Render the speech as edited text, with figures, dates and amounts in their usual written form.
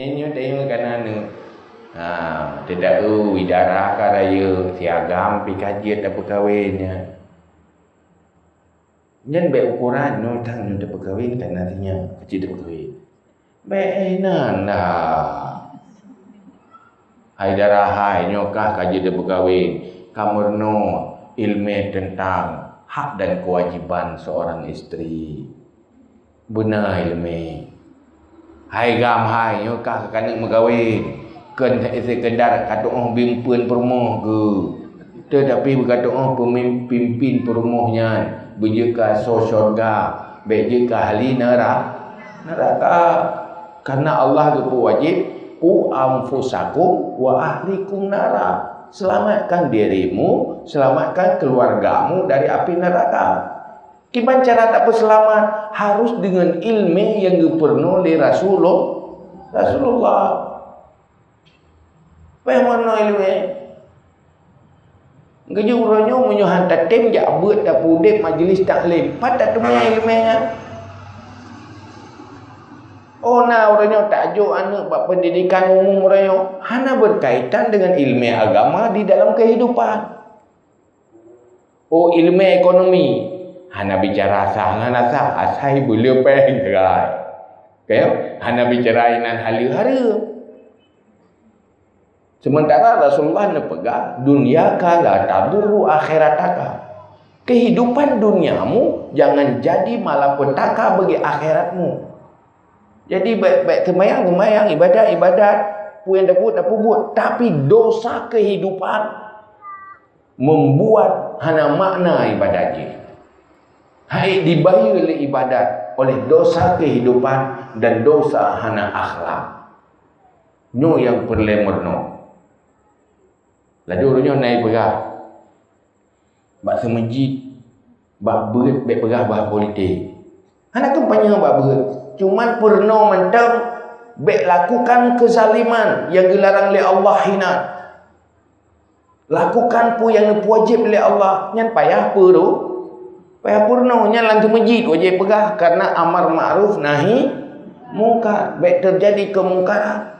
Nyo tengok kanan ni. Tidak idara ka raya siagam pi kajian dak perkawinnya. Nyen be ukuran no tang nyo dak perkawin kan nantinya kecil dak perkawin. Be nana. Hai darah hai nyo kah kajian dak perkawin. Kamurno ilmu tentang hak dan kewajiban seorang isteri. Benar ilmu. Hai gam hai nyo kah kanak megawin. Ken sekedar kata orang bimpun perumah ke. Tetapi berkata orang pemimpin perumahnya. Berjeka surga. Berjeka ahli neraka. Karena Allah itu wajib. Ku anfusakum wa ahlikum nara. Selamatkan dirimu. Selamatkan keluargamu dari api neraka. Gimana cara tak berselamat? Harus dengan ilmu yang diperlukan oleh Rasulullah. Bagaimana ilmu? Kerja orangnya menyuhan tatim jak buat dak pudip majlis taklim. Pada tu punya ilmunya. Oh nah orangnya tajuk anak bab pendidikan umum orangnya hana berkaitan dengan ilmu agama di dalam kehidupan. Oh ilmu ekonomi hana bicara sangan asah asai boleh peng terai. Kaya hana bicara inan hari-hari. Sementara Rasulullah pegang dunia kala tadurru akhirataka. Kehidupan duniamu jangan jadi malapetaka bagi akhiratmu. Jadi baik semayang ibadat puan dapat buat tapi dosa kehidupan membuat hana makna ibadatnya. Hai dibayar oleh ibadat oleh dosa kehidupan dan dosa hana akhlak. Nyo yang perlemorno. Lalu orangnya naik perah. Bak semajid. Bak berat, bak perah, bak politik. Anak kampanye bak berat. Cuman pernah mentang. Bak lakukan kezaliman yang dilarang oleh Allah hina. Lakukan pu yang wajib oleh Allah. Nyan payah apa tu? Payah purno. Nyan lantu majid wajib perah. Karena amar ma'ruf nahi mungkar. Bak terjadi kemungkaran.